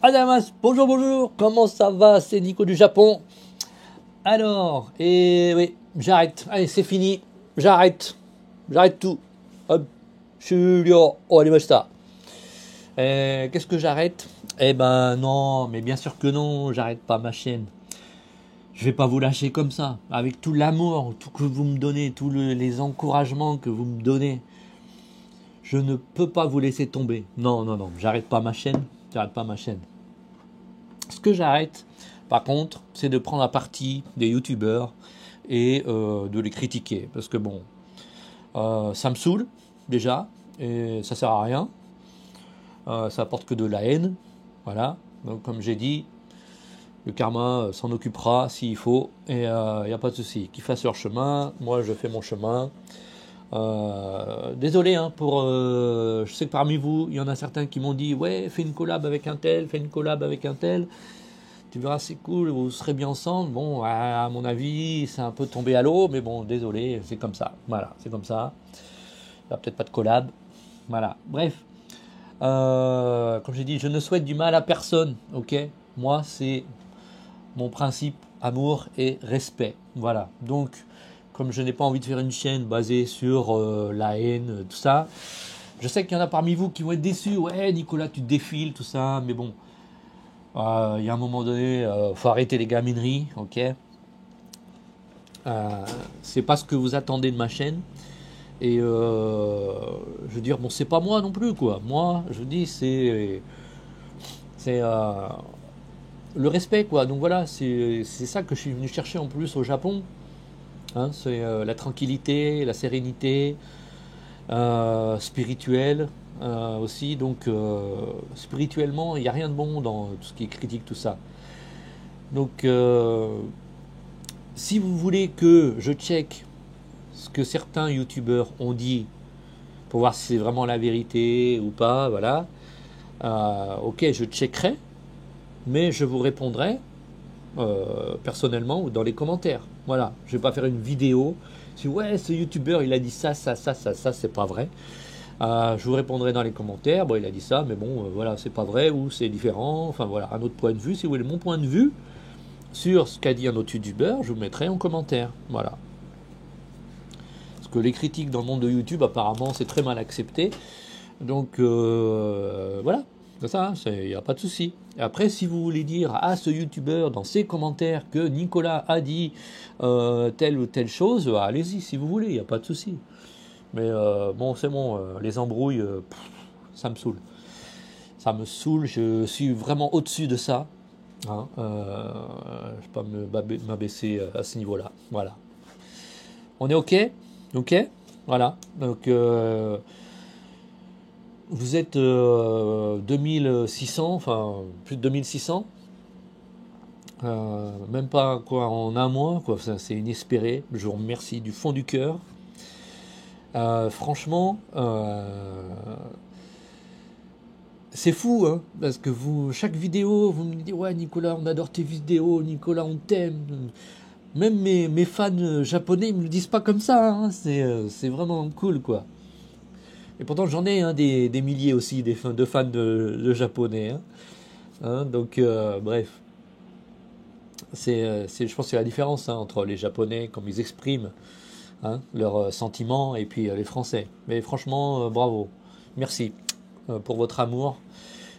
Adamas, bonjour, bonjour, comment ça va? C'est Nico du Japon. Alors, et oui, j'arrête. Allez, c'est fini. J'arrête. J'arrête tout. Hop, Shuryo, owarimashita. Qu'est-ce que j'arrête? Eh ben non, mais bien sûr que non, j'arrête pas ma chaîne. Je vais pas vous lâcher comme ça, avec tout l'amour, tout que vous me donnez, tous les encouragements que vous me donnez. Je ne peux pas vous laisser tomber. Non, non, non, j'arrête pas ma chaîne. J'arrête pas ma chaîne. Ce que j'arrête, par contre, c'est de prendre la partie des youtubeurs et de les critiquer. Parce que bon, ça me saoule déjà, et ça sert à rien. Ça apporte que de la haine. Voilà. Donc comme j'ai dit, le karma s'en occupera s'il faut, et il n'y a pas de souci. Qu'ils fassent leur chemin, moi je fais mon chemin. Désolé hein, pour. Je sais que parmi vous, il y en a certains qui m'ont dit ouais, fais une collab avec un tel, fais une collab avec un tel. Tu verras, c'est cool, vous serez bien ensemble. Bon, à mon avis, c'est un peu tombé à l'eau, mais bon, désolé, c'est comme ça. Voilà, c'est comme ça. Il n'y a peut-être pas de collab. Voilà, bref. Comme j'ai dit, je ne souhaite du mal à personne, ok? Moi, c'est mon principe amour et respect. Voilà, donc, comme je n'ai pas envie de faire une chaîne basée sur la haine, tout ça, je sais qu'il y en a parmi vous qui vont être déçus. Ouais, Nicolas, tu défiles, tout ça, mais bon. Il y a un moment donné, faut arrêter les gamineries, ok. C'est pas ce que vous attendez de ma chaîne. Et je veux dire, bon, c'est pas moi non plus, quoi. Moi, je dis, c'est le respect, quoi. Donc voilà, c'est ça que je suis venu chercher en plus au Japon. Hein, c'est la tranquillité, la sérénité spirituelle aussi. Donc spirituellement, il n'y a rien de bon dans tout ce qui est critique, tout ça. Donc si vous voulez que je check ce que certains youtubeurs ont dit pour voir si c'est vraiment la vérité ou pas, voilà. Ok, je checkerai, mais je vous répondrai personnellement ou dans les commentaires. Voilà, je vais pas faire une vidéo. Si ouais, ce youtubeur il a dit ça, c'est pas vrai. Je vous répondrai dans les commentaires. Bon, il a dit ça, mais bon, voilà, c'est pas vrai ou c'est différent. Enfin voilà, un autre point de vue. Si vous voulez mon point de vue sur ce qu'a dit un autre youtubeur, je vous mettrai en commentaire. Voilà. Parce que les critiques dans le monde de YouTube, apparemment, c'est très mal accepté. Donc, voilà. C'est ça, il n'y a pas de souci. Après, si vous voulez dire à ce youtubeur dans ses commentaires que Nicolas a dit telle ou telle chose, allez-y si vous voulez, il n'y a pas de souci. Mais bon, c'est bon, les embrouilles, ça me saoule. Ça me saoule, je suis vraiment au-dessus de ça. Hein, je ne vais pas m'abaisser à ce niveau-là. Voilà. On est OK? OK? Voilà. Donc, vous êtes 2600, enfin, plus de 2600. Même pas quoi, en un mois, quoi. C'est inespéré. Je vous remercie du fond du cœur. Franchement, c'est fou, hein, parce que chaque vidéo, vous me dites ouais Nicolas, on adore tes vidéos, Nicolas, on t'aime. Même mes fans japonais, ils me le disent pas comme ça, hein. C'est vraiment cool, quoi. Et pourtant, j'en ai hein, des milliers aussi de fans de japonais. Hein. Hein, donc, bref. Je pense que c'est la différence hein, entre les japonais, comme ils expriment hein, leurs sentiments, et puis les français. Mais franchement, bravo. Merci pour votre amour.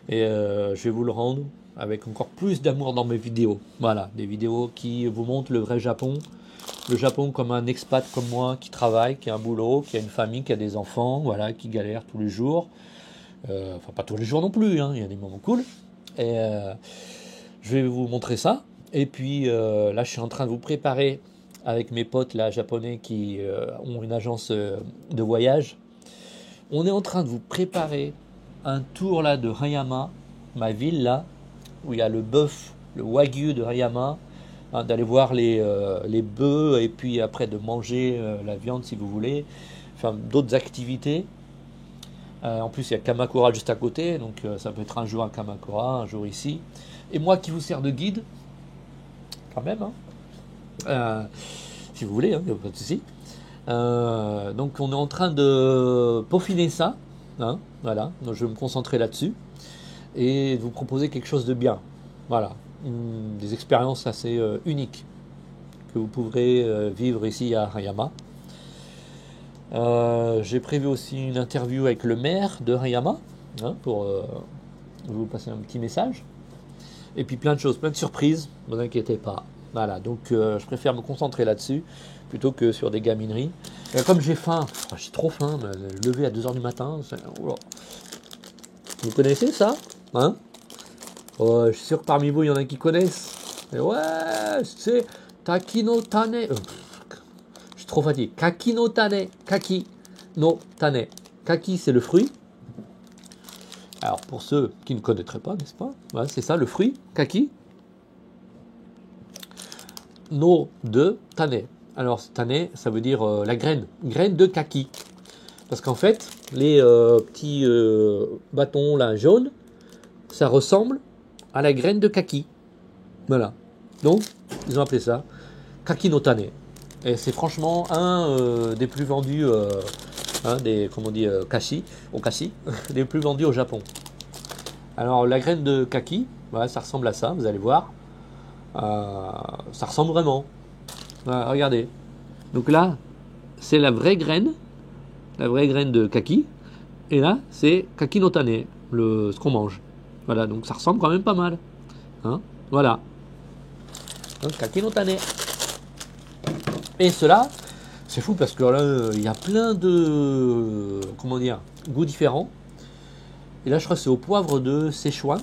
Et je vais vous le rendre avec encore plus d'amour dans mes vidéos. Voilà, des vidéos qui vous montrent le vrai Japon. Le Japon comme un expat comme moi qui travaille, qui a un boulot, qui a une famille, qui a des enfants, voilà, qui galère tous les jours. Enfin, pas tous les jours non plus, hein, il y a des moments cool. Et je vais vous montrer ça. Et puis là, je suis en train de vous préparer avec mes potes là, japonais qui ont une agence de voyage. On est en train de vous préparer un tour là de Hayama, ma ville là, où il y a le bœuf, le wagyu de Hayama. Hein, d'aller voir les bœufs et puis après de manger la viande si vous voulez, faire d'autres activités. En plus il y a Kamakura juste à côté, donc ça peut être un jour à Kamakura, un jour ici. Et moi qui vous sers de guide, quand même, hein, si vous voulez, hein, il n'y a pas de souci. Donc on est en train de peaufiner ça, hein, voilà, donc je vais me concentrer là-dessus. et de vous proposer quelque chose de bien. Voilà, des expériences assez uniques que vous pourrez vivre ici à Hariyama. J'ai prévu aussi une interview avec le maire de Hariyama, hein, pour vous passer un petit message. Et puis plein de choses, plein de surprises, ne vous inquiétez pas. Voilà, donc je préfère me concentrer là-dessus plutôt que sur des gamineries. Comme j'ai faim, j'ai trop faim, lever à 2h du matin, oh, vous connaissez ça, hein? Je suis sûr que parmi vous, il y en a qui connaissent. Et ouais, c'est Kaki no Tane. Je suis trop fatigué. Kaki no Tane. Kaki no Tane. Kaki, c'est le fruit. Alors, pour ceux qui ne connaîtraient pas, n'est-ce pas? Ouais, c'est ça, le fruit. Kaki. No de Tane. Alors, Tane, ça veut dire la graine. Graine de kaki. Parce qu'en fait, les petits bâtons là, jaunes, ça ressemble à la graine de kaki. Voilà. Donc, ils ont appelé ça Kaki no Tane. Et c'est franchement un des plus vendus, des, comment on dit, kashi, au kashi, des plus vendus au Japon. Alors, la graine de kaki, voilà, ça ressemble à ça, vous allez voir. Ça ressemble vraiment. Voilà, regardez. Donc là, c'est la vraie graine de kaki. Et là, c'est Kaki no Tane, ce qu'on mange. Voilà, donc ça ressemble quand même pas mal. Hein, voilà. Donc, Kaki no Tane. Et cela, c'est fou parce que là, il y a plein de, comment dire, goûts différents. Et là, je crois que c'est au poivre de Szechuan.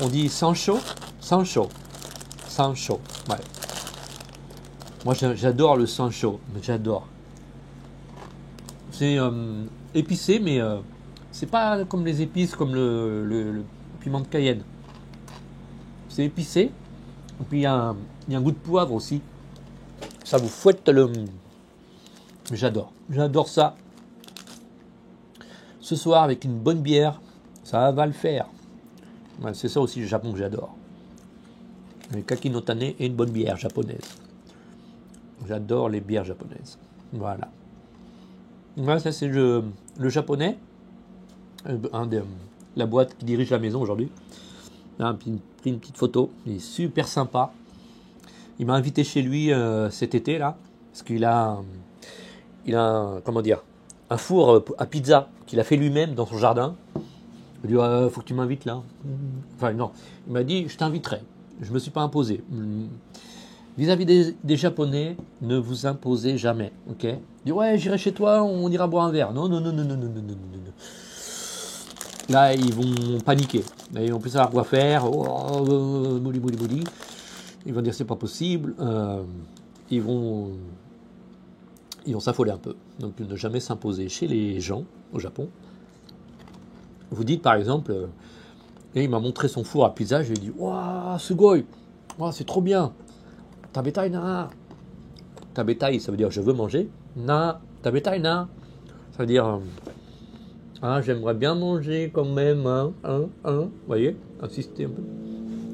On dit sancho, sancho, sancho. Ouais. Moi, j'adore le sancho, j'adore. C'est épicé, mais c'est pas comme les épices, comme le piment de Cayenne. C'est épicé. Et puis il y a un goût de poivre aussi. Ça vous fouette le. J'adore. J'adore ça. Ce soir, avec une bonne bière, ça va le faire. Ouais, c'est ça aussi le Japon que j'adore. Les Kaki no Tane et une bonne bière japonaise. J'adore les bières japonaises. Voilà. Voilà, ça c'est le japonais. La boîte qui dirige la maison aujourd'hui. Là, pris une petite photo. Il est super sympa. Il m'a invité chez lui cet été là. Parce qu'il a, comment dire, un four à pizza qu'il a fait lui-même dans son jardin. Il m'a dit, faut que tu m'invites là. Enfin non, il m'a dit, je t'inviterai. Je ne me suis pas imposé. Vis-à-vis des Japonais, ne vous imposez jamais, ok? Il dit, ouais, j'irai chez toi, on ira boire un verre. Non, non, non, non, non, non, non, non, non. Là, ils vont paniquer. Là, ils vont plus savoir quoi faire. Oh, mouli, mouli, mouli. Ils vont dire, c'est pas possible. Ils vont s'affoler un peu. Donc, ne jamais s'imposer chez les gens au Japon. Vous dites, par exemple, et il m'a montré son four à pizza, je lui ai dit, waouh, sugoi, wow, c'est trop bien. Tabetai na. Tabetai, ça veut dire je veux manger. Na, tabetai na. Ça veut dire j'aimerais bien manger quand même. Vous voyez, insister un peu.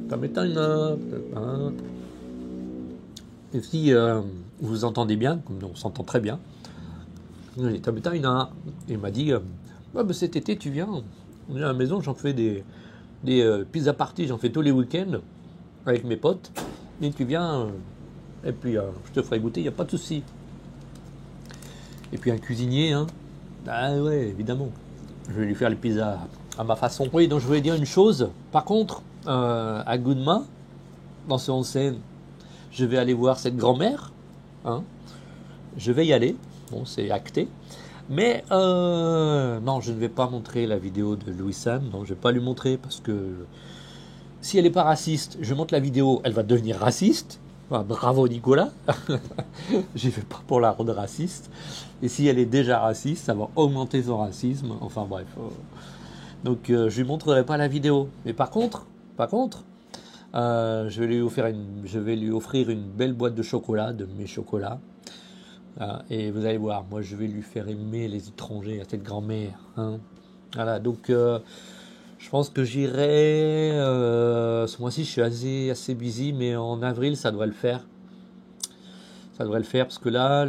Tabetai na. Et si vous entendez bien, comme on s'entend très bien, je dis tabetai na. Il m'a dit, cet été tu viens. À la maison, j'en fais des pizza parties, j'en fais tous les week-ends avec mes potes. Et tu viens. Et puis, je te ferai goûter, il n'y a pas de souci. Et puis, un cuisinier, hein. Ah ouais, évidemment. Je vais lui faire les pizzas à ma façon. Oui, donc je voulais dire une chose. Par contre, à Gunma, dans ce onsen, je vais aller voir cette grand-mère. Hein. Je vais y aller. Bon, c'est acté. Mais, non, je ne vais pas montrer la vidéo de Louis-Sam. Non, je ne vais pas lui montrer parce que si elle n'est pas raciste, je montre la vidéo, elle va devenir raciste. Enfin, bravo Nicolas, j'y vais pas pour la rendre raciste. Et si elle est déjà raciste, ça va augmenter son racisme. Enfin bref. Donc je lui montrerai pas la vidéo. Mais par contre, je vais lui offrir une belle boîte de chocolat, de mes chocolats. Et vous allez voir, moi je vais lui faire aimer les étrangers à cette grand-mère. Hein. Voilà, donc je pense que j'irai. Ce mois-ci, je suis assez busy, mais en avril, ça devrait le faire. Ça devrait le faire parce que là,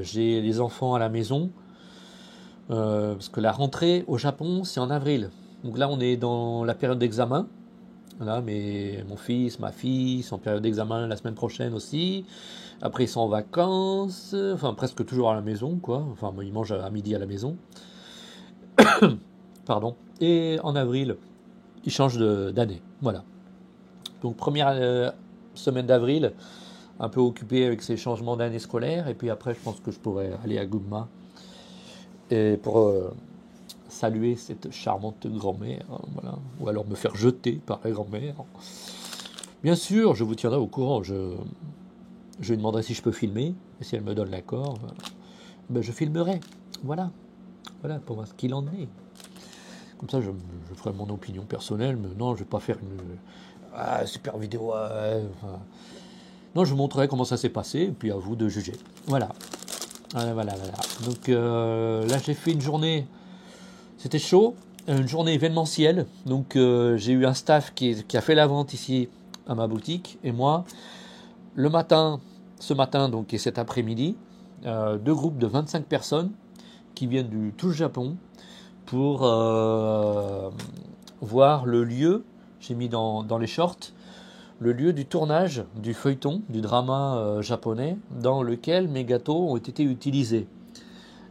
j'ai les enfants à la maison. parce que la rentrée au Japon, c'est en avril. Donc là, on est dans la période d'examen. Voilà, mais mon fils, ma fille sont en période d'examen la semaine prochaine aussi. Après, ils sont en vacances, enfin presque toujours à la maison, quoi. Enfin, ils mangent à midi à la maison. Pardon. Et en avril, ils changent d'année. Voilà. Donc première semaine d'avril, un peu occupé avec ces changements d'année scolaire. Et puis après, je pense que je pourrais aller à Gunma et pour saluer cette charmante grand-mère, hein, voilà. Ou alors me faire jeter par la grand-mère. Bien sûr, je vous tiendrai au courant. Je lui demanderai si je peux filmer. Et si elle me donne l'accord, ben je filmerai. Voilà. Voilà pour voir ce qu'il en est. Comme ça, je ferai mon opinion personnelle. Mais non, je ne vais pas faire une super vidéo. Enfin, non, je vous montrerai comment ça s'est passé. Et puis à vous de juger. Voilà. Voilà. Donc là, j'ai fait une journée. C'était chaud. Une journée événementielle. Donc j'ai eu un staff qui a fait la vente ici à ma boutique. Et moi, ce matin donc, et cet après-midi, 2 groupes de 25 personnes qui viennent du tout le Japon pour voir le lieu, j'ai mis dans les shorts, le lieu du tournage du feuilleton, du drama japonais, dans lequel mes gâteaux ont été utilisés.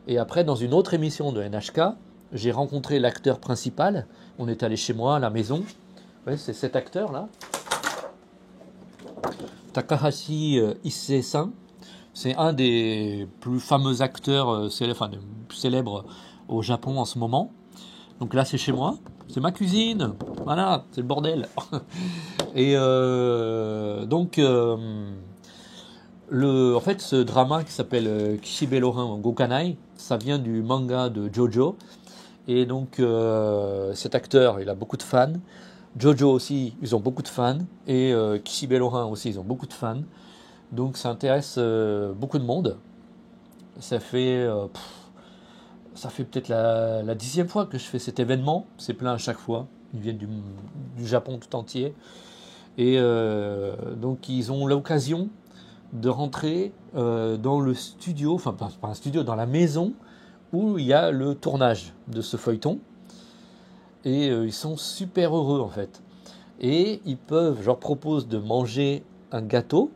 Et après, dans une autre émission de NHK, j'ai rencontré l'acteur principal. On est allé chez moi, à la maison. Ouais, c'est cet acteur-là. Takahashi Issei-san. C'est un des plus fameux acteurs célèbres au Japon en ce moment. Donc là, c'est chez moi. C'est ma cuisine. Voilà, c'est le bordel. Et en fait, ce drama qui s'appelle Kishibe-Lohan Gokanai, ça vient du manga de Jojo. Et donc, cet acteur, il a beaucoup de fans. Jojo aussi, ils ont beaucoup de fans. Et Kishibe-Lohan aussi, ils ont beaucoup de fans. Donc, ça intéresse beaucoup de monde. Ça fait peut-être la 10e fois que je fais cet événement. C'est plein à chaque fois. Ils viennent du Japon tout entier. Et donc, ils ont l'occasion de rentrer dans le studio, enfin pas un studio, dans la maison où il y a le tournage de ce feuilleton. Et ils sont super heureux en fait. Et je leur propose de manger un gâteau,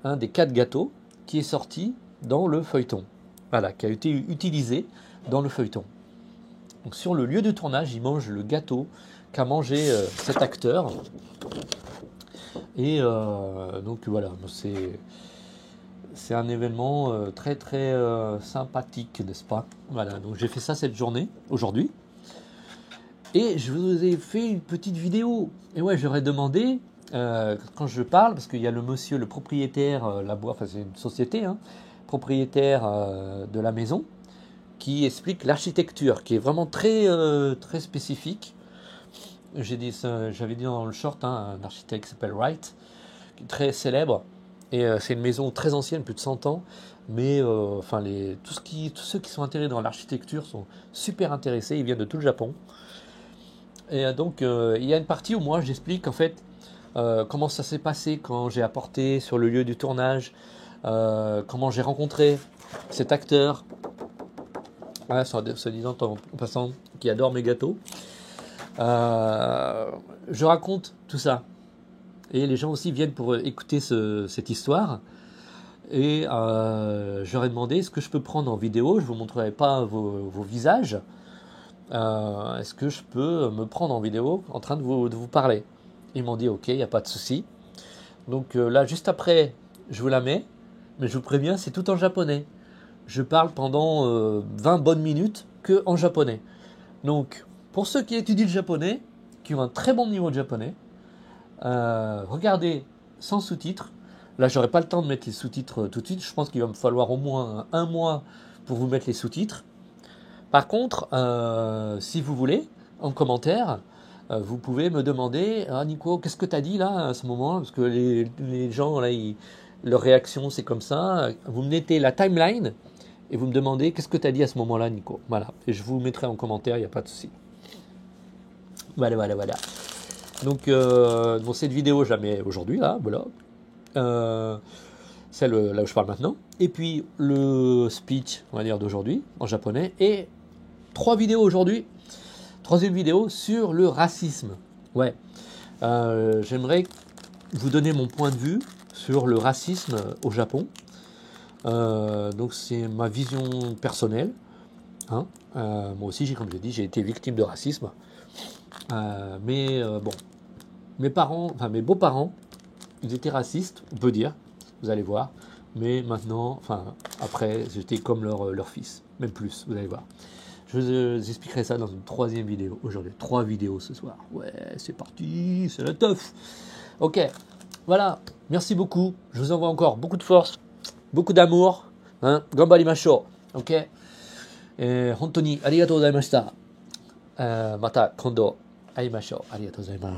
un des 4 gâteaux qui est sorti dans le feuilleton. Voilà, qui a été utilisé dans le feuilleton. Donc sur le lieu de tournage, ils mangent le gâteau qu'a mangé cet acteur. Et donc voilà, c'est un événement très très sympathique, n'est-ce pas? Voilà, donc j'ai fait ça cette journée, aujourd'hui. Et je vous ai fait une petite vidéo. Et ouais, j'aurais demandé, quand je parle, parce qu'il y a le monsieur, le propriétaire, enfin c'est une société, hein, propriétaire de la maison, qui explique l'architecture, qui est vraiment très, très spécifique. J'avais dit dans le short, hein, un architecte qui s'appelle Wright, qui est très célèbre. Et c'est une maison très ancienne, plus de 100 ans. Mais tous ceux qui sont intéressés dans l'architecture sont super intéressés. Ils viennent de tout le Japon. Et donc, il y a une partie où moi, j'explique en fait comment ça s'est passé quand j'ai apporté sur le lieu du tournage, comment j'ai rencontré cet acteur, se disant en passant, qui adore mes gâteaux. Je raconte tout ça. Et les gens aussi viennent pour écouter cette histoire. Et je leur ai demandé, est-ce que je peux prendre en vidéo? Je ne vous montrerai pas vos visages. Est-ce que je peux me prendre en vidéo en train de vous parler? Ils m'ont dit, ok, il n'y a pas de souci. Donc là, juste après, je vous la mets. Mais je vous préviens, c'est tout en japonais. Je parle pendant 20 bonnes minutes que en japonais. Donc, pour ceux qui étudient le japonais, qui ont un très bon niveau de japonais, regardez sans sous-titres. Là, j'aurai pas le temps de mettre les sous-titres tout de suite. Je pense qu'il va me falloir au moins 1 mois pour vous mettre les sous-titres. Par contre, si vous voulez, en commentaire, vous pouvez me demander, ah Nico, qu'est-ce que tu as dit là à ce moment? Parce que les gens, là, leur réaction, c'est comme ça. Vous me mettez la timeline et vous me demandez, qu'est-ce que tu as dit à ce moment-là, Nico? Voilà. Et je vous mettrai en commentaire, il n'y a pas de souci. Voilà. Donc, cette vidéo, je la mets aujourd'hui, là, voilà. Celle là où je parle maintenant. Et puis, le speech, on va dire, d'aujourd'hui, en japonais. Et 3 vidéos aujourd'hui. Troisième vidéo sur le racisme. Ouais, j'aimerais vous donner mon point de vue sur le racisme au Japon. Donc c'est ma vision personnelle. Hein. Moi aussi, comme j'ai dit, j'ai été victime de racisme. Mais bon, mes beaux-parents, ils étaient racistes, on peut dire, vous allez voir. Mais maintenant, après, j'étais comme leur fils, même plus, vous allez voir. Je vous expliquerai ça dans une troisième vidéo aujourd'hui. 3 vidéos ce soir. Ouais, c'est parti, c'est la teuf. Ok, voilà, merci beaucoup. Je vous envoie encore beaucoup de force, beaucoup d'amour. Hein, Gambarimashou. Ok. 本当にありがとうございました。また今度会いましょう。ありがとうございます。